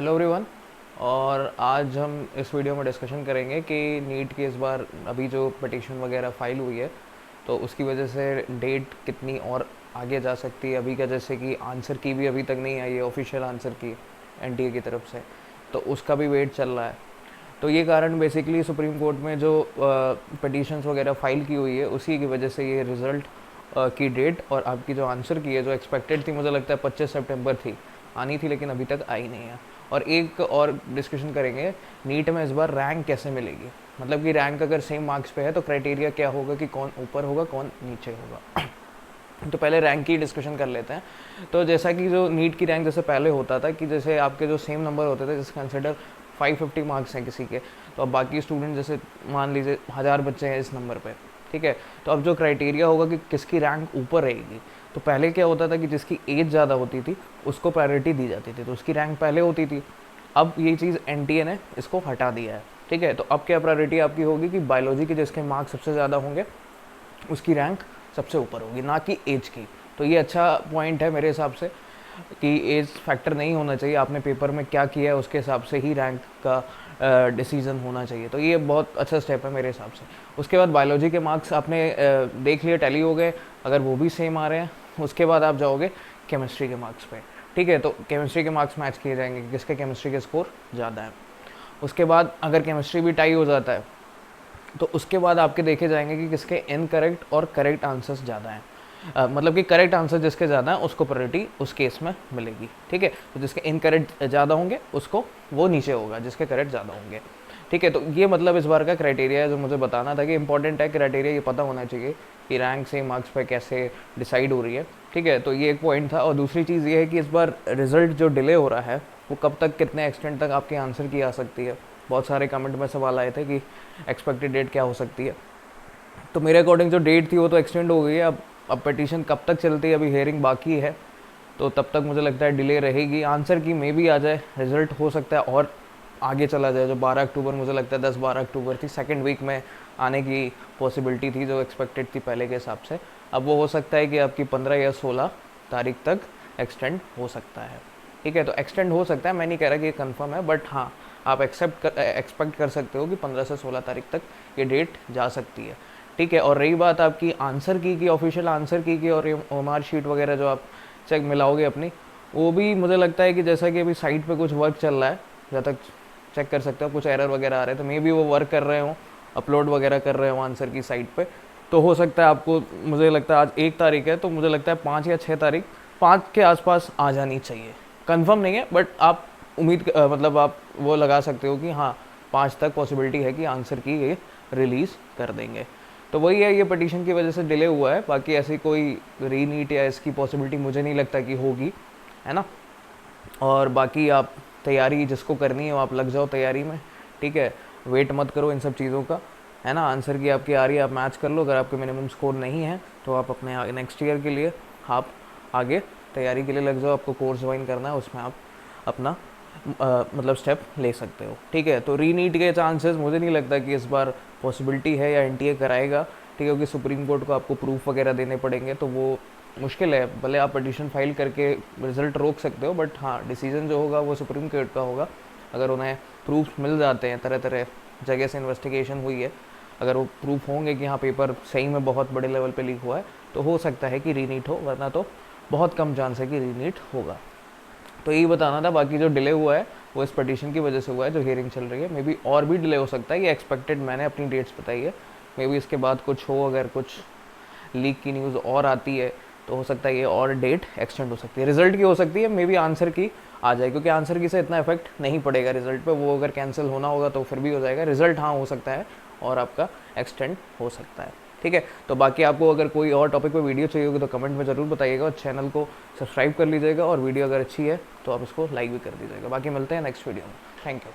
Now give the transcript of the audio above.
Hello everyone. और आज हम इस वीडियो में डिस्कशन करेंगे कि नीट की इस बार अभी जो पिटीशन वगैरह फाइल हुई है तो उसकी वजह से डेट कितनी और आगे जा सकती है। अभी का जैसे कि आंसर की भी अभी तक नहीं आई है, ऑफिशियल आंसर की एनटीए की तरफ से, तो उसका भी वेट चल रहा है। तो ये कारण बेसिकली सुप्रीम कोर्ट में जो पिटीशंस वगैरह फाइल की हुई है उसी की वजह से ये रिज़ल्ट की डेट और आपकी जो आंसर की है जो एक्सपेक्टेड थी, मुझे लगता है 25 सितंबर थी आनी थी, लेकिन अभी तक आई नहीं है। और एक और डिस्कशन करेंगे, नीट में इस बार रैंक कैसे मिलेगी, मतलब कि रैंक अगर सेम मार्क्स पे है तो क्राइटेरिया क्या होगा कि कौन ऊपर होगा कौन नीचे होगा। तो पहले रैंक की डिस्कशन कर लेते हैं। तो जैसा कि जो नीट की रैंक जैसे पहले होता था कि जैसे आपके जो सेम नंबर होते थे, जैसे कंसिडर 550 मार्क्स हैं किसी के, तो अब बाकी स्टूडेंट जैसे मान लीजिए 1000 बच्चे हैं इस नंबर पे, ठीक है। तो अब जो क्राइटेरिया होगा कि किसकी रैंक ऊपर रहेगी, तो पहले क्या होता था कि जिसकी एज ज़्यादा होती थी उसको प्रायोरिटी दी जाती थी, तो उसकी रैंक पहले होती थी। अब ये चीज़ एनटीए ने इसको हटा दिया है, ठीक है। तो अब क्या प्रायोरिटी आपकी होगी कि बायोलॉजी के जिसके मार्क्स सबसे ज़्यादा होंगे उसकी रैंक सबसे ऊपर होगी, ना कि एज की। तो ये अच्छा पॉइंट है मेरे हिसाब से कि एज फैक्टर नहीं होना चाहिए, आपने पेपर में क्या किया है उसके हिसाब से ही रैंक का डिसीजन होना चाहिए। तो ये बहुत अच्छा स्टेप है मेरे हिसाब से। उसके बाद बायोलॉजी के मार्क्स आपने देख लिए, टैली हो गए, अगर वो भी सेम आ रहे हैं उसके बाद आप जाओगे केमिस्ट्री के मार्क्स पे, ठीक है। तो केमिस्ट्री के मार्क्स मैच किए जाएंगे कि किसके केमिस्ट्री के स्कोर ज़्यादा है। उसके बाद अगर केमिस्ट्री भी टाई हो जाता है तो उसके बाद आपके देखे जाएंगे कि किसके इनकरेक्ट और करेक्ट आंसर्स ज़्यादा हैं। मतलब कि करेक्ट आंसर जिसके ज़्यादा है उसको प्रायोरिटी उस केस में मिलेगी, ठीक है। तो जिसके इनकरेक्ट ज़्यादा होंगे उसको वो नीचे होगा, जिसके करेक्ट ज़्यादा होंगे, ठीक है। तो ये मतलब इस बार का क्राइटेरिया है जो मुझे बताना था कि इंपॉर्टेंट है क्राइटेरिया, ये पता होना चाहिए कि रैंक से मार्क्स पे कैसे डिसाइड हो रही है, ठीक है। तो ये एक पॉइंट था। और दूसरी चीज़ ये है कि इस बार रिजल्ट जो डिले हो रहा है वो कब तक, कितने एक्सटेंट तक आपकी आंसर की आ सकती है। बहुत सारे कमेंट में सवाल आए थे कि एक्सपेक्टेड डेट क्या हो सकती है। तो मेरे अकॉर्डिंग जो डेट थी वो तो एक्सटेंड हो गई है। अब पिटीशन कब तक चलती है, अभी हेयरिंग बाकी है, तो तब तक मुझे लगता है डिले रहेगी। आंसर की मे भी आ जाए, रिजल्ट हो सकता है और आगे चला जाए। जो 12 अक्टूबर मुझे लगता है 10-12 अक्टूबर थी, सेकेंड वीक में आने की पॉसिबिलिटी थी जो एक्सपेक्टेड थी पहले के हिसाब से। अब वो हो सकता है कि आपकी 15 या 16 तारीख तक एक्सटेंड हो सकता है, ठीक है। तो एक्सटेंड हो सकता है, मैं नहीं कह रहा कि ये कन्फर्म है, बट हाँ आप एक्सपेक्ट कर सकते हो कि 15 से 16 तारीख तक ये डेट जा सकती है, ठीक है। और रही बात आपकी आंसर की ऑफिशियल आंसर की और ओएमआर शीट वगैरह जो आप चेक मिलाओगे अपनी, वो भी मुझे लगता है कि जैसा कि अभी साइट पे कुछ वर्क चल रहा है, जब तक चेक कर सकते हो कुछ एरर वगैरह आ रहे हैं, तो मे भी वो वर्क कर रहे हो, अपलोड वगैरह कर रहे हो आंसर की साइट पे। तो हो सकता है आपको, मुझे लगता है आज 1 तारीख है, तो मुझे लगता है 5 या 6 तारीख, 5 के आसपास आ जानी चाहिए। कंफर्म नहीं है बट आप मतलब आप वो लगा सकते हो कि हाँ 5 तक पॉसिबिलिटी है कि आंसर की ये रिलीज़ कर देंगे। तो वही है, ये पिटीशन की वजह से डिले हुआ है, बाकी ऐसी कोई रीनीट या इसकी पॉसिबिलिटी मुझे नहीं लगता कि होगी, है ना। और बाकी आप तैयारी जिसको करनी है वो आप लग जाओ तैयारी में, ठीक है। वेट मत करो इन सब चीज़ों का, है ना। आंसर की आपकी आ रही है, आप मैच कर लो। अगर आपके मिनिमम स्कोर नहीं है तो आप अपने नेक्स्ट ईयर के लिए आप आगे तैयारी के लिए लग जाओ। आपको कोर्स ज्वाइन करना है, उसमें आप अपना मतलब स्टेप ले सकते हो, ठीक है। तो रीनीट के चांसेस मुझे नहीं लगता कि इस बार पॉसिबिलिटी है या एनटीए कराएगा, ठीक है, क्योंकि सुप्रीम कोर्ट को आपको प्रूफ वगैरह देने पड़ेंगे, तो वो मुश्किल है। भले आप पिटीशन फाइल करके रिजल्ट रोक सकते हो, बट हाँ डिसीजन जो होगा वो सुप्रीम कोर्ट का होगा। अगर उन्हें प्रूफ मिल जाते हैं, तरह तरह जगह से इन्वेस्टिगेशन हुई है, अगर वो प्रूफ होंगे कि हाँ पेपर सही में बहुत बड़े लेवल पे लीक हुआ है, तो हो सकता है कि रीनीट हो, वरना तो बहुत कम चांस है कि रीनीट होगा। तो यही बताना था। बाकी जो डिले हुआ है वो इस पिटीशन की वजह से हुआ है, जो हियरिंग चल रही है। मे बी और भी डिले हो सकता है, ये एक्सपेक्टेड मैंने अपनी डेट्स बताई है। मे बी इसके बाद कुछ हो, अगर कुछ लीक की न्यूज़ और आती है तो हो सकता है ये और डेट एक्सटेंड हो सकती है। रिजल्ट की हो सकती है, मे बी आंसर की आ जाए, क्योंकि आंसर की से इतना इफेक्ट नहीं पड़ेगा रिजल्ट पे। वो अगर कैंसिल होना होगा तो फिर भी हो जाएगा। रिजल्ट हाँ हो सकता है और आपका एक्सटेंड हो सकता है, ठीक है। तो बाकी आपको अगर कोई और टॉपिक पे वीडियो चाहिए होगी तो कमेंट में ज़रूर बताइएगा, और चैनल को सब्सक्राइब कर लीजिएगा, और वीडियो अगर अच्छी है तो आप इसको लाइक भी कर दीजिएगा। बाकी मिलते हैं नेक्स्ट वीडियो में। Thank you.